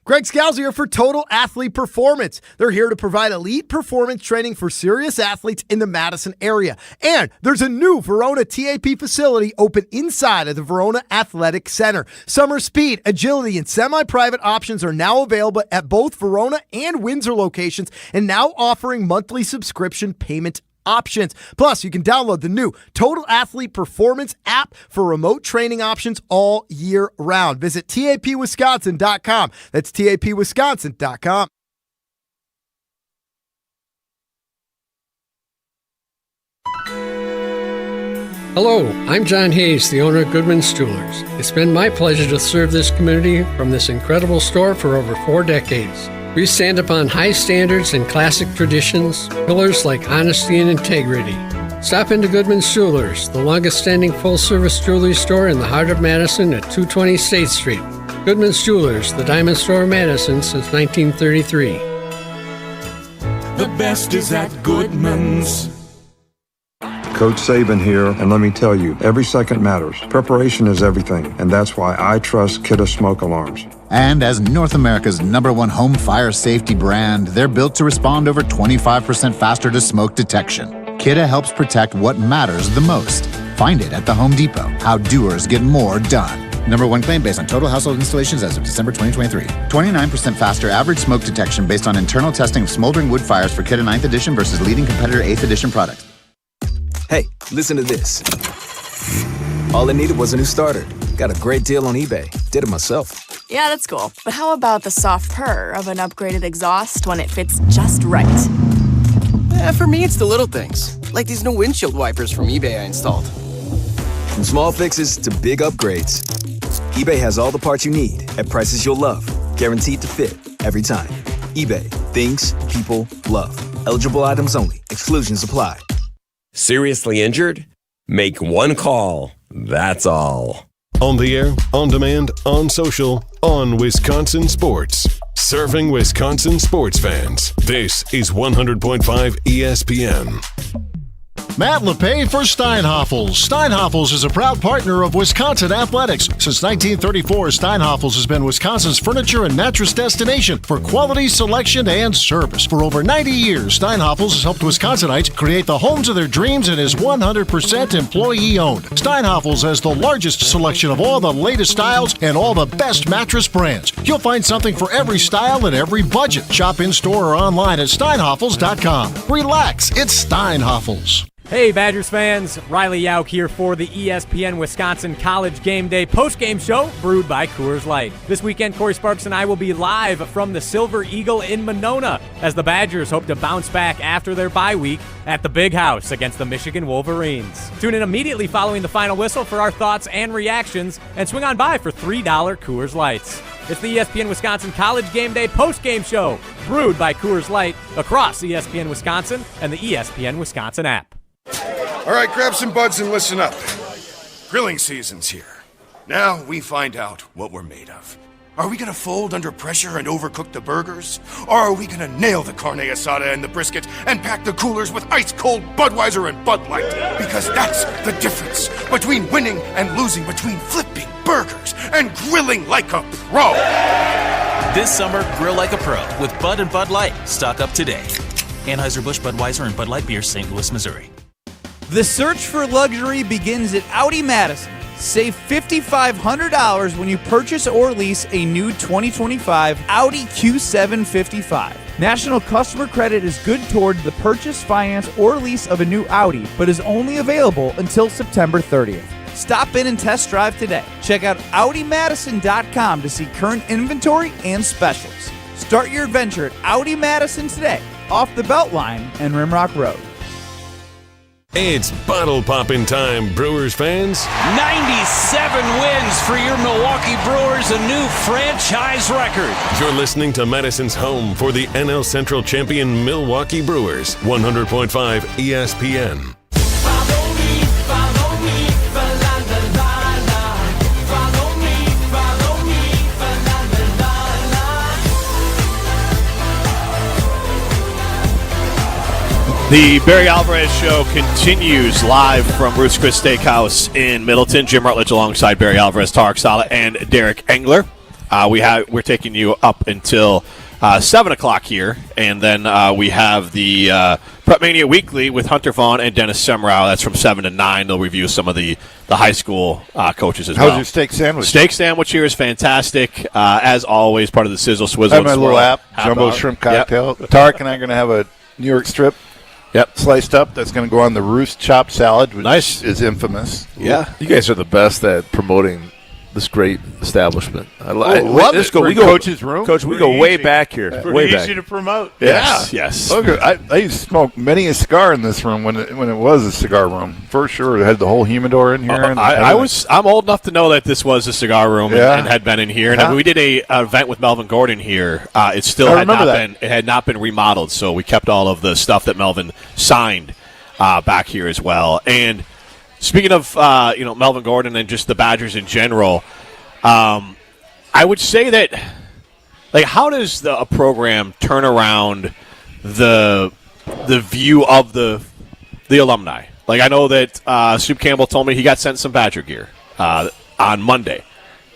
Greg Scalzi here for Total Athlete Performance. They're here to provide elite performance training for serious athletes in the Madison area. And there's a new Verona TAP facility open inside of the Verona Athletic Center. Summer speed, agility, and semi-private options are now available at both Verona and Windsor locations, and now offering monthly subscription payment options. Plus, you can download the new Total Athlete Performance app for remote training options all year round. Visit tapwisconsin.com. That's tapwisconsin.com. Hello, I'm John Hayes, the owner of Goodman's Jewelers. It's been my pleasure to serve this community from this incredible store for over 4 decades. We stand upon high standards and classic traditions, pillars like honesty and integrity. Stop into Goodman's Jewelers, the longest-standing full-service jewelry store in the heart of Madison at 220 State Street. Goodman's Jewelers, the diamond store of Madison since 1933. The best is at Goodman's. Coach Saban here, and let me tell you, every second matters. Preparation is everything, and that's why I trust Kidde Smoke Alarms. And as North America's #1 home fire safety brand, they're built to respond over 25% faster to smoke detection. Kidde helps protect what matters the most. Find it at the Home Depot. How doers get more done. #1 claim based on total household installations as of December 2023. 29% faster average smoke detection based on internal testing of smoldering wood fires for Kidde 9th edition versus leading competitor 8th edition products. Hey, listen to this. All I needed was a new starter. Got a great deal on eBay. Did it myself. Yeah, that's cool. But how about the soft purr of an upgraded exhaust when it fits just right? For me, it's the little things, like these new windshield wipers from eBay I installed. From small fixes to big upgrades, eBay has all the parts you need at prices you'll love. Guaranteed to fit every time. eBay. Things people love. Eligible items only. Exclusions apply. Seriously injured? Make one call. That's all. On the air, on demand, on social, on Wisconsin Sports. Serving Wisconsin sports fans. This is 100.5 ESPN. Matt LePay for Steinhoffels. Steinhoffels is a proud partner of Wisconsin Athletics. Since 1934, Steinhoffels has been Wisconsin's furniture and mattress destination for quality, selection, and service. For over 90 years, Steinhoffels has helped Wisconsinites create the homes of their dreams and is 100% employee-owned. Steinhoffels has the largest selection of all the latest styles and all the best mattress brands. You'll find something for every style and every budget. Shop in-store or online at steinhoffels.com. Relax, it's Steinhoffels. Hey Badgers fans, Riley Yauk here for the ESPN Wisconsin College Game Day post-game show brewed by Coors Light. This weekend, Corey Sparks and I will be live from the Silver Eagle in Monona as the Badgers hope to bounce back after their bye week at the Big House against the Michigan Wolverines. Tune in immediately following the final whistle for our thoughts and reactions, and swing on by for $3 Coors Lights. It's the ESPN Wisconsin College Game Day post-game show brewed by Coors Light across ESPN Wisconsin and the ESPN Wisconsin app. All right, grab some buds and listen up. Grilling season's here. Now we find out what we're made of. Are we gonna fold under pressure and overcook the burgers? Or are we gonna nail the carne asada and the brisket and pack the coolers with ice-cold Budweiser and Bud Light? Because that's the difference between winning and losing, between flipping burgers and grilling like a pro. This summer, grill like a pro with Bud and Bud Light. Stock up today. Anheuser-Busch, Budweiser, and Bud Light Beer, St. Louis, Missouri. The search for luxury begins at Audi Madison. Save $5,500 when you purchase or lease a new 2025 Audi Q7 55. National customer credit is good toward the purchase, finance, or lease of a new Audi, but is only available until September 30th. Stop in and test drive today. Check out AudiMadison.com to see current inventory and specials. Start your adventure at Audi Madison today, off the Beltline and Rimrock Road. It's bottle popping time, Brewers fans. 97 wins for your Milwaukee Brewers, a new franchise record. You're listening to Madison's home for the NL Central champion Milwaukee Brewers, 100.5 ESPN. The Barry Alvarez Show continues live from Ruth's Chris Steakhouse in Middleton. Jim Rutledge alongside Barry Alvarez, Tarek, Saleh, and Derek Engler. We're taking you up until 7 o'clock here, and then we have the Prep Mania Weekly with Hunter Vaughn and Dennis Semrau. That's from 7 to 9. They'll review some of the high school coaches as well. How's your steak sandwich? Steak sandwich here is fantastic. As always, part of the Sizzle Swizzle. I have my little app, Jumbo Shrimp Cocktail. Yep. Tarek and I are going to have a New York strip. Yep, sliced up. That's going to go on the Ruth chopped salad, which is infamous. Yeah, you guys are the best at promoting this great establishment. I love it. We go, Coach's room. Coach, we go way back here. It's way pretty back. easy to promote. Yes. Look, I used to smoke many a cigar in this room when it was a cigar room. For sure, it had the whole humidor in here. I'm old enough to know that this was a cigar room and had been in here. And we did a event with Melvin Gordon here. It still had not been remodeled, so we kept all of the stuff that Melvin signed back here as well. And speaking of Melvin Gordon and just the Badgers in general, I would say that, like, how does a program turn around the view of the alumni? Like, I know that Soup Campbell told me he got sent some Badger gear on Monday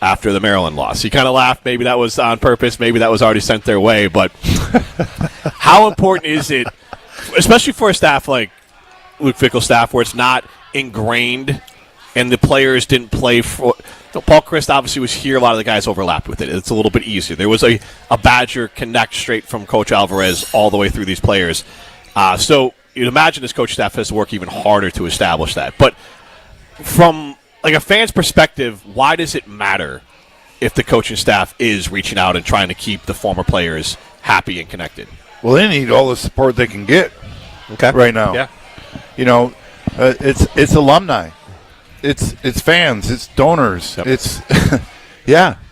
after the Maryland loss. He kind of laughed. Maybe that was on purpose. Maybe that was already sent their way. But how important is it, especially for a staff like Luke Fickell's staff, where it's not ingrained and the players didn't play for Paul Christ obviously was here. A lot of the guys overlapped with it. It's a little bit easier. There was a Badger connect straight from Coach Alvarez all the way through these players. So you'd imagine this coach staff has to work even harder to establish that. But from like a fan's perspective, why does it matter if the coaching staff is reaching out and trying to keep the former players happy and connected? Well, they need all the support they can get right now. Yeah. It's alumni. It's fans. It's donors. Yep. It's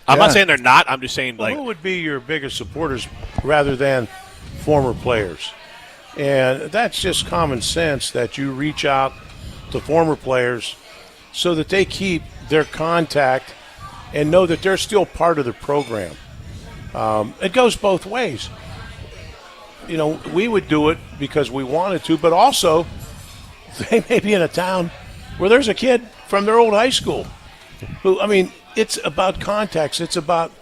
I'm not saying they're not. I'm just saying, like, who would be your biggest supporters rather than former players? And that's just common sense that you reach out to former players so that they keep their contact and know that they're still part of the program. It goes both ways. We would do it because we wanted to, but also they may be in a town where there's a kid from their old high school who, it's about contacts. It's about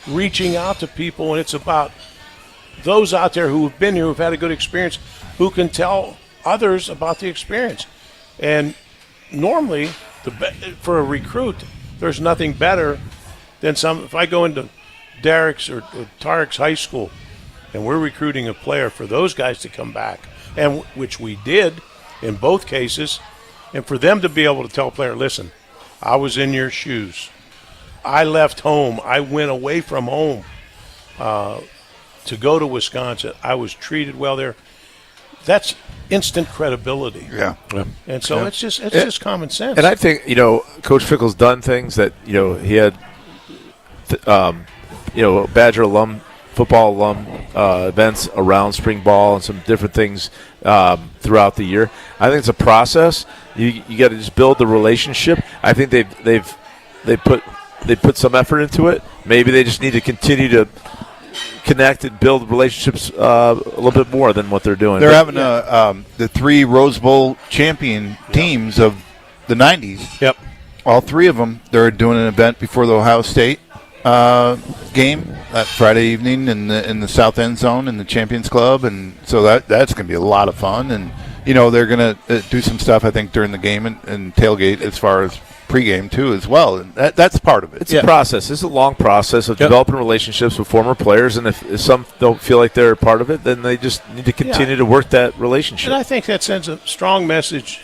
reaching out to people, and it's about those out there who have been here, who've had a good experience, who can tell others about the experience. And normally, for a recruit, there's nothing better than if I go into Derek's or Tarek's high school and we're recruiting a player, for those guys to come back, and which we did in both cases, and for them to be able to tell a player, listen, I was in your shoes. I left home. I went away from home to go to Wisconsin. I was treated well there. That's instant credibility. Yeah. And so it's just common sense. And I think, Coach Fickell's done things that, he had, Badger alum, football alum events around spring ball and some different things throughout the year. I think it's a process. You got to just build the relationship. I think they put some effort into it. Maybe they just need to continue to connect and build relationships a little bit more than what they're doing. They're having the 3 Rose Bowl champion teams of the 90s. Yep. All 3 of them, they're doing an event before the Ohio State game that Friday evening in the South End Zone in the Champions Club, and so that's going to be a lot of fun. And they're going to do some stuff, I think, during the game and tailgate as far as pregame too as well, and that's part of it. It's a process. It's a long process of developing relationships with former players, and if some don't feel like they're a part of it, then they just need to continue to work that relationship. And I think that sends a strong message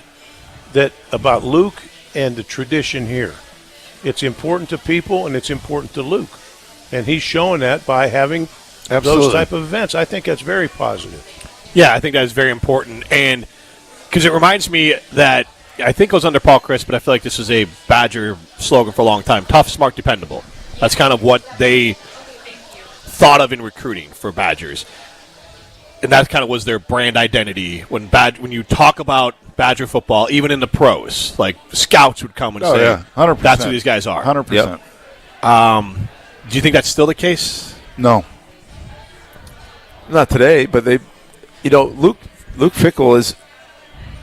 about Luke and the tradition here. It's important to people, and it's important to Luke, and he's showing that by having those type of events. I think that's very positive. Yeah, I think that is very important, and because it reminds me that I think it was under Paul Christ, but I feel like this is a Badger slogan for a long time: tough, smart, dependable. That's kind of what they thought of in recruiting for Badgers, and that kind of was their brand identity. When you talk about Badger football, even in the pros, like scouts would come and say, 100%. That's who these guys are. 100%. Do you think that's still the case? No. Not today, but Luke Luke Fickell is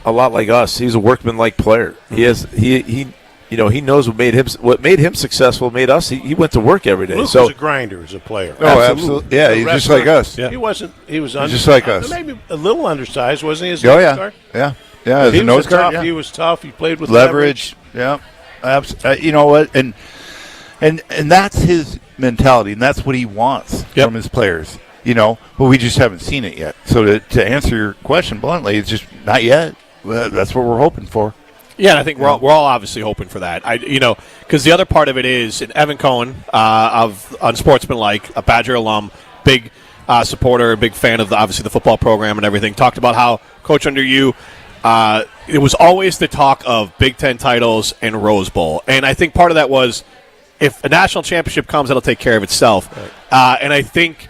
a lot like us. He's a workman-like player. He knows what made him successful. Made us. He went to work every day. Luke so was a grinder as a player. Oh, absolutely. Yeah, he's just like us. Yeah. He was just like us. Maybe a little undersized, wasn't he? As oh, nose yeah. guard? Yeah. Yeah, as a nose guard. He was tough. He played with leverage. Yeah. You know what? And that's his mentality, and that's what he wants from his players. But we just haven't seen it yet. So to answer your question bluntly, it's just not yet. That's what we're hoping for. Yeah, and I think we're all obviously hoping for that. Because the other part of it is Evan Cohen of Unsportsmanlike, a Badger alum, big supporter, big fan of obviously the football program and everything, talked about how, Coach, under you, it was always the talk of Big Ten titles and Rose Bowl. And I think part of that was if a national championship comes, that'll take care of itself. Right. And I think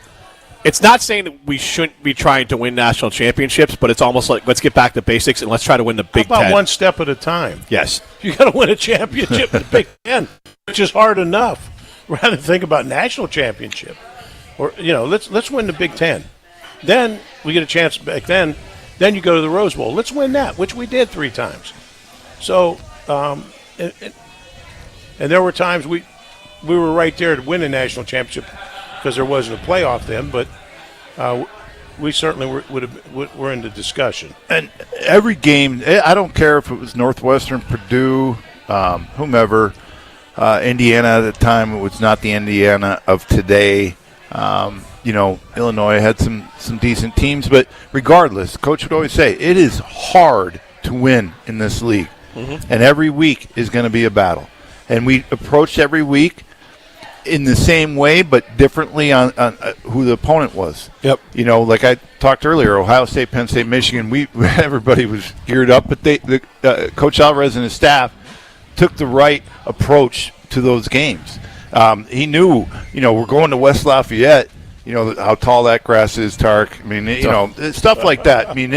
it's not saying that we shouldn't be trying to win national championships, but it's almost like let's get back to basics and let's try to win the Big Ten. How about one step at a time? Yes. You got to win a championship in the Big Ten, which is hard enough. Rather than think about national championship, or let's win the Big Ten. Then we get a chance back then. Then you go to the Rose Bowl. Let's win that, which we did 3 times. So, and there were times we were right there to win a national championship because there wasn't a playoff then, but we certainly were in the discussion. And every game, I don't care if it was Northwestern, Purdue, whomever, Indiana at the time, it was not the Indiana of today. Illinois had some decent teams, but regardless, Coach would always say it is hard to win in this league, and every week is going to be a battle. And we approached every week in the same way, but differently on who the opponent was. Yep. Like I talked earlier, Ohio State, Penn State, Michigan. Everybody was geared up, but Coach Alvarez and his staff took the right approach to those games. He knew, we're going to West Lafayette. How tall that grass is, Tarek. I mean, stuff like that. I mean,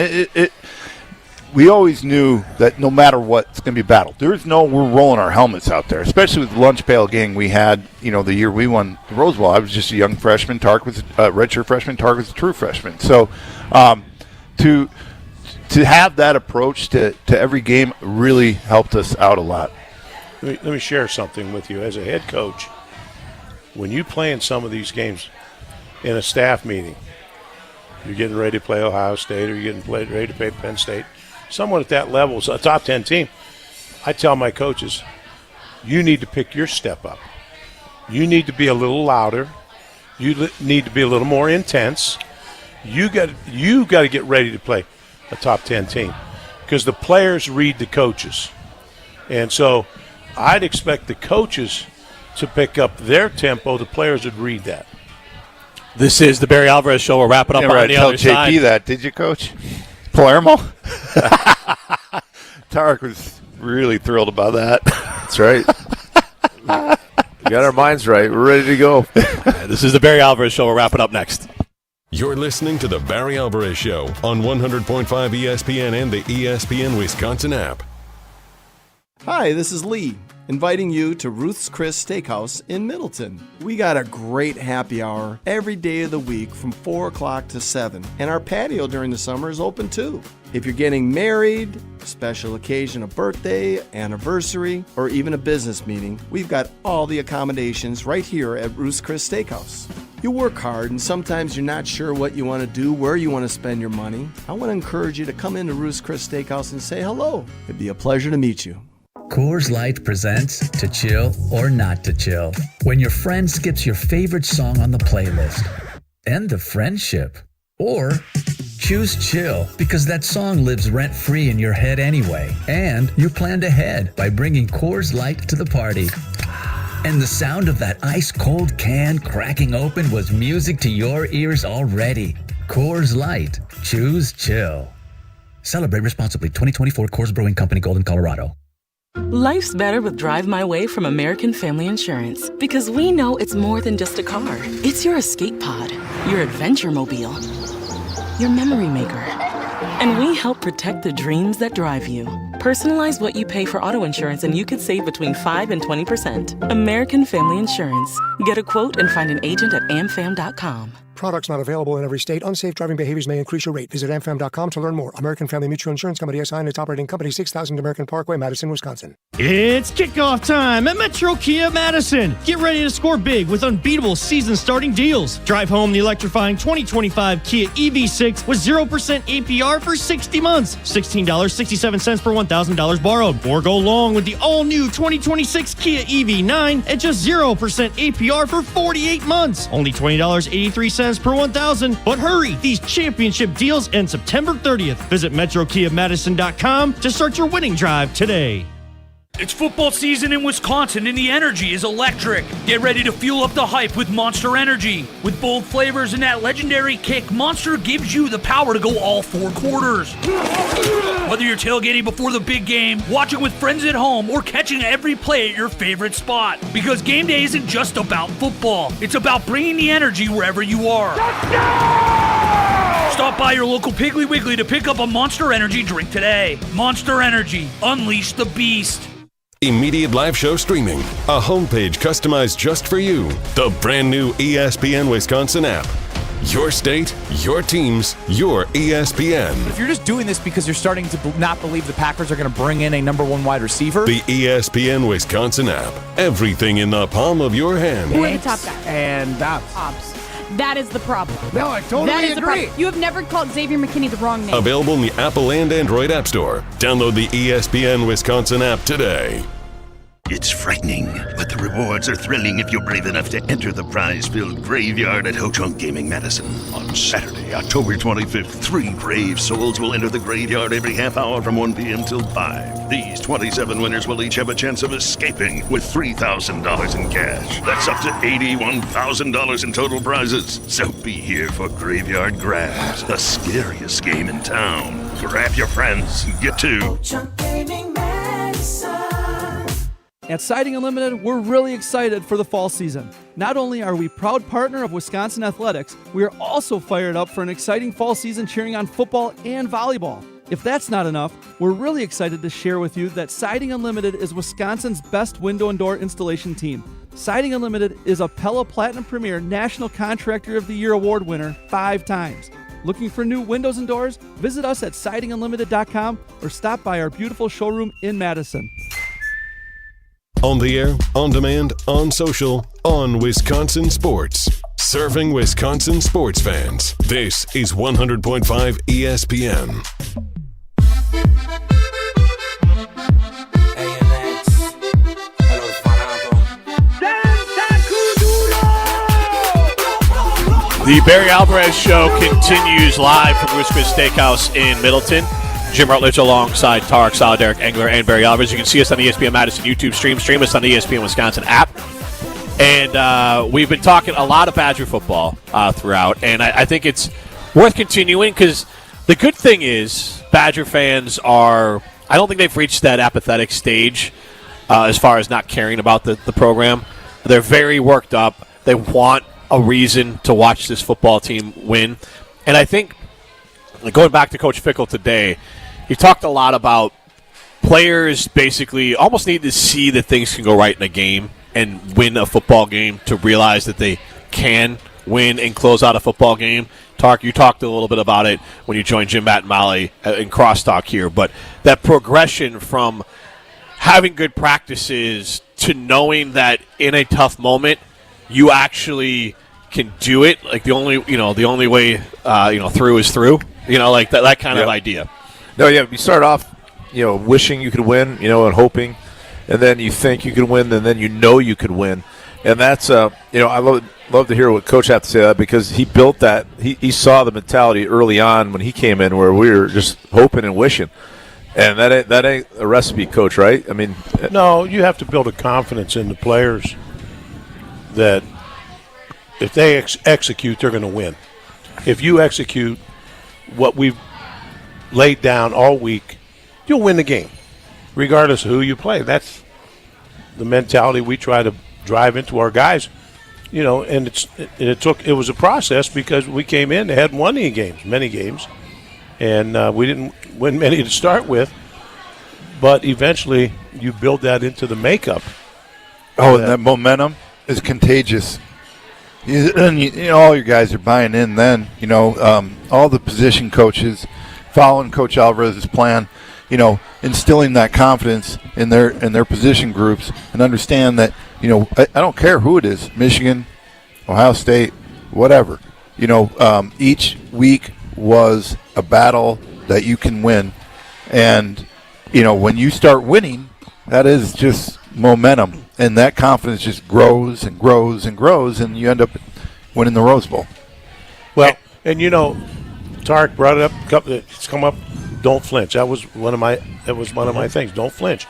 we always knew that no matter what, it's going to be a battle. We're rolling our helmets out there, especially with the lunch pail gang we had, the year we won the Rose Bowl. I was just a young freshman. Tarek was a redshirt freshman. Tarek was a true freshman. So to have that approach to every game really helped us out a lot. Let me share something with you. As a head coach, when you play in some of these games in a staff meeting, you're getting ready to play Ohio State or you're getting ready to play Penn State, someone at that level is a top 10 team. I tell my coaches, you need to pick your step up. You need to be a little louder. You need to be a little more intense. You got to get ready to play a top 10 team because the players read the coaches. And so I'd expect the coaches to pick up their tempo. The players would read that. This is the Barry Alvarez Show. We're wrapping up on the other side. JP that, did you, Coach? Palermo? Tarek was really thrilled about that. That's right. We got our minds right. We're ready to go. This is the Barry Alvarez Show. We're wrapping up next. You're listening to the Barry Alvarez Show on 100.5 ESPN and the ESPN Wisconsin app. Hi, this is Lee, inviting you to Ruth's Chris Steakhouse in Middleton. We got a great happy hour every day of the week from 4 o'clock to 7, and our patio during the summer is open too. If you're getting married, a special occasion, a birthday, anniversary, or even a business meeting, we've got all the accommodations right here at Ruth's Chris Steakhouse. You work hard and sometimes you're not sure what you want to do, where you want to spend your money. I want to encourage you to come into Ruth's Chris Steakhouse and say hello. It'd be a pleasure to meet you. Coors Light presents To Chill or Not to Chill. When your friend skips your favorite song on the playlist. End the friendship. Or choose chill because that song lives rent-free in your head anyway. And you planned ahead by bringing Coors Light to the party. And the sound of that ice-cold can cracking open was music to your ears already. Coors Light. Choose chill. Celebrate responsibly. 2024 Coors Brewing Company, Golden, Colorado. Life's better with Drive My Way from American Family Insurance because we know it's more than just a car. It's your escape pod, your adventure mobile, your memory maker. And we help protect the dreams that drive you. Personalize what you pay for auto insurance and you could save between 5 and 20%. American Family Insurance. Get a quote and find an agent at amfam.com. products not available in every state. Unsafe driving behaviors may increase your rate. Visit amfam.com to learn more. American Family Mutual Insurance Company SI and its operating company, 6000 American Parkway, Madison, Wisconsin. It's kickoff time at Metro Kia Madison. Get ready to score big with unbeatable season-starting deals. Drive home the electrifying 2025 Kia EV6 with 0% APR for 60 months. $16.67 per $1,000 borrowed. Or go long with the all-new 2026 Kia EV9 at just 0% APR for 48 months. Only $20.83 per $1,000. But hurry, these championship deals end September 30th. Visit MetroKiaMadison.com to start your winning drive today. It's football season in Wisconsin and the energy is electric. Get ready to fuel up the hype with Monster Energy. With bold flavors and that legendary kick, Monster gives you the power to go all 4 quarters. Whether you're tailgating before the big game, watching with friends at home, or catching every play at your favorite spot. Because game day isn't just about football. It's about bringing the energy wherever you are. Stop by your local Piggly Wiggly to pick up a Monster Energy drink today. Monster Energy. Unleash the beast. Immediate live show streaming. A homepage customized just for you. The brand new ESPN Wisconsin app. Your state, your teams, your ESPN. If you're just doing this because you're starting to not believe the Packers are going to bring in a number 1 wide receiver. The ESPN Wisconsin app. Everything in the palm of your hand. Who are the top guys? And Dobbs. That is the problem. No, I totally agree. You have never called Xavier McKinney the wrong name. Available in the Apple and Android App Store. Download the ESPN Wisconsin app today. It's frightening, but the rewards are thrilling if you're brave enough to enter the prize-filled graveyard at Ho-Chunk Gaming Madison. On Saturday, October 25th, 3 brave souls will enter the graveyard every half hour from 1 p.m. till 5. These 27 winners will each have a chance of escaping with $3,000 in cash. That's up to $81,000 in total prizes. So be here for Graveyard Grabs, the scariest game in town. Grab your friends. Get to Ho-Chunk Gaming Madison. At Siding Unlimited, we're really excited for the fall season. Not only are we proud partner of Wisconsin Athletics, we are also fired up for an exciting fall season cheering on football and volleyball. If that's not enough, we're really excited to share with you that Siding Unlimited is Wisconsin's best window and door installation team. Siding Unlimited is a Pella Platinum Premier National Contractor of the Year award winner 5 times. Looking for new windows and doors? Visit us at sidingunlimited.com or stop by our beautiful showroom in Madison. On the air, on demand, on social, on Wisconsin Sports. Serving Wisconsin sports fans. This is 100.5 ESPN. The Barry Alvarez Show continues live from Ruth Chris Steakhouse in Middleton. Jim Rutledge alongside Tarek, Saleh, Tarek, Engler, and Barry Alvarez. You can see us on the ESPN Madison YouTube stream. Stream us on the ESPN Wisconsin app. And we've been talking a lot of Badger football throughout, and I think it's worth continuing because the good thing is Badger fans I don't think they've reached that apathetic stage as far as not caring about the program. They're very worked up. They want a reason to watch this football team win. And I think, going back to Coach Fickle today, he talked a lot about players basically almost need to see that things can go right in a game and win a football game to realize that they can win and close out a football game. Tark, you talked a little bit about it when you joined Jim, Matt, and Molly in crosstalk here, but that progression from having good practices to knowing that in a tough moment you actually can do it. Like the only way through is through. Like that kind of idea. No, yeah, you start off, wishing you could win, and hoping, and then you think you could win, and then you could win. And that's, I love to hear what Coach had to say that because he built that. He saw the mentality early on when he came in where we were just hoping and wishing. And that ain't a recipe, Coach, right? I mean, no, you have to build a confidence in the players that if they execute, they're going to win. If you execute what we've laid down all week, you'll win the game, regardless of who you play. That's the mentality we try to drive into our guys. And it was a process because we came in, they hadn't won many games, and we didn't win many to start with. But eventually, you build that into the makeup. Oh, and that momentum is contagious. All your guys are buying in then. All the position coaches following Coach Alvarez's plan, instilling that confidence in their position groups and understand that, I don't care who it is, Michigan, Ohio State, whatever. Each week was a battle that you can win. And, when you start winning, that is just momentum. And that confidence just grows and grows and grows, and you end up winning the Rose Bowl. Well, and Tarek brought it up. It's come up. Don't flinch. That was one of my things. Don't flinch,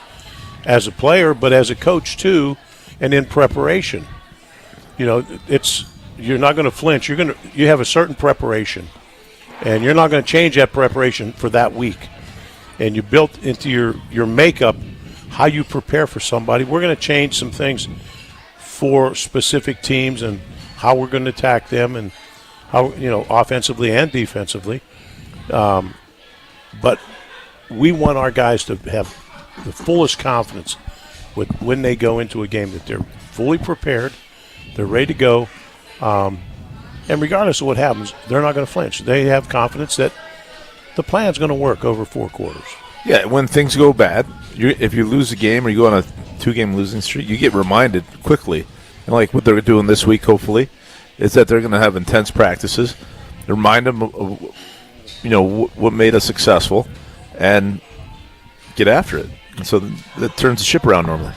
as a player, but as a coach too, and in preparation. You're not going to flinch. You have a certain preparation, and you're not going to change that preparation for that week. And you built into your makeup how you prepare for somebody. We're going to change some things for specific teams and how we're going to attack them and how, offensively and defensively. But we want our guys to have the fullest confidence when they go into a game that they're fully prepared, they're ready to go, and regardless of what happens, they're not going to flinch. They have confidence that the plan's going to work over 4 quarters. Yeah, when things go bad, if you lose a game or you go on a 2-game losing streak, you get reminded quickly. And like what they're doing this week, hopefully, is that they're going to have intense practices, remind them of what made us successful, and get after it. And so that turns the ship around normally.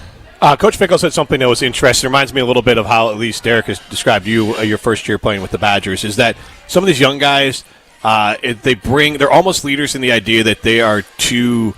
Coach Fickle said something that was interesting. It reminds me a little bit of how at least Derek has described you your first year playing with the Badgers, is that some of these young guys, they're almost leaders in the idea that they are too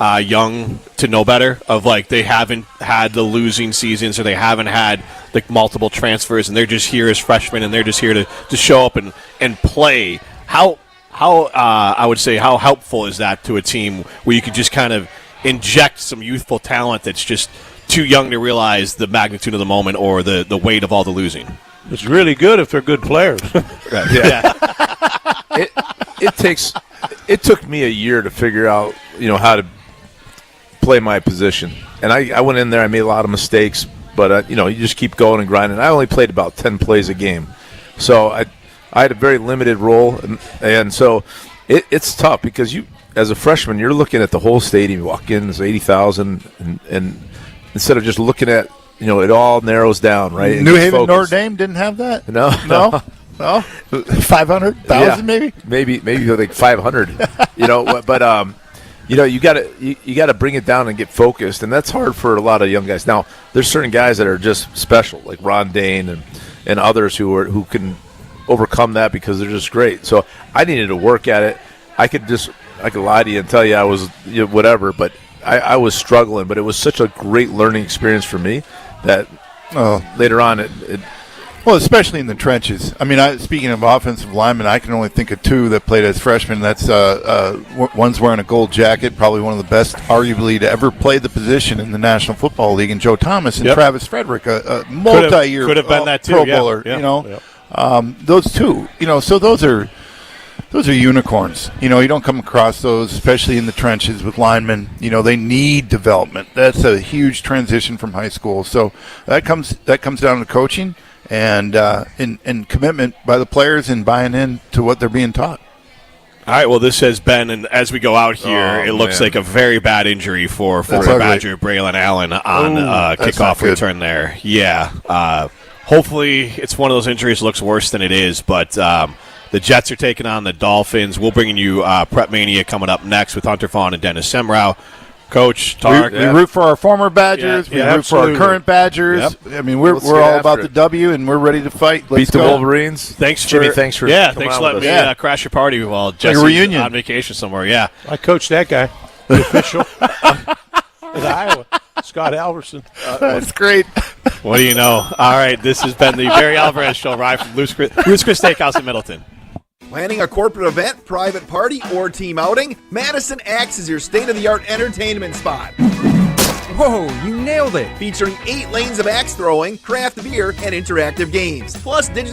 young to know better, of like they haven't had the losing seasons or they haven't had like multiple transfers and they're just here as freshmen and they're just here to show up and play. How I would say, how helpful is that to a team where you could just kind of inject some youthful talent that's just too young to realize the magnitude of the moment or the weight of all the losing? It's really good if they're good players. Yeah. It took me a year to figure out, how to play my position. And I went in there, I made a lot of mistakes, but, you just keep going and grinding. I only played about 10 plays a game. So I had a very limited role, and so it's tough because you, as a freshman, you're looking at the whole stadium. You walk in, there's 80,000, and instead of just looking at, it all narrows down, right? New Haven, Notre Dame didn't have that? No. 500,000 maybe like 500. But you got to bring it down and get focused, and that's hard for a lot of young guys. Now, there's certain guys that are just special, like Ron Dane and others who can overcome that because they're just great. So I needed to work at it. I could lie to you and tell you I was whatever, but I was struggling. But it was such a great learning experience for me that later on it well, especially in the trenches. I mean, speaking of offensive linemen, I can only think of 2 that played as freshmen. That's one's wearing a gold jacket, probably one of the best, arguably, to ever play the position in the National Football League, and Joe Thomas and Travis Frederick, a multi-year could have been that too, Pro Bowler. Those 2. So those are unicorns. You don't come across those, especially in the trenches with linemen. They need development. That's a huge transition from high school. So that comes down to coaching and commitment by the players and buying in to what they're being taught. All right, well, this has been, and as we go out here, it looks like a very bad injury for former Badger Braylon Allen on kickoff return there. Yeah. Hopefully it's one of those injuries that looks worse than it is, but the Jets are taking on the Dolphins. We'll bring you Prep Mania coming up next with Hunter Vaughn and Dennis Semrau. Coach, Tarek. We root for our former Badgers. We root for our current Badgers. Yep. I mean, we're all about the W, and we're ready to fight. Let's beat the Wolverines. Thanks, Jimmy. Thanks for thanks for letting me crash your party while Jesse's on vacation somewhere. Yeah, I coached that guy, the official in Iowa, Scott Alverson. That's great. What do you know? All right, this has been the Barry Alvarez Show, live from Ruth's Chris Steakhouse in Middleton. Planning a corporate event, private party, or team outing? Madison acts as your state-of-the-art entertainment spot. Whoa, you nailed it! Featuring 8 lanes of axe throwing, craft beer, and interactive games. Plus digital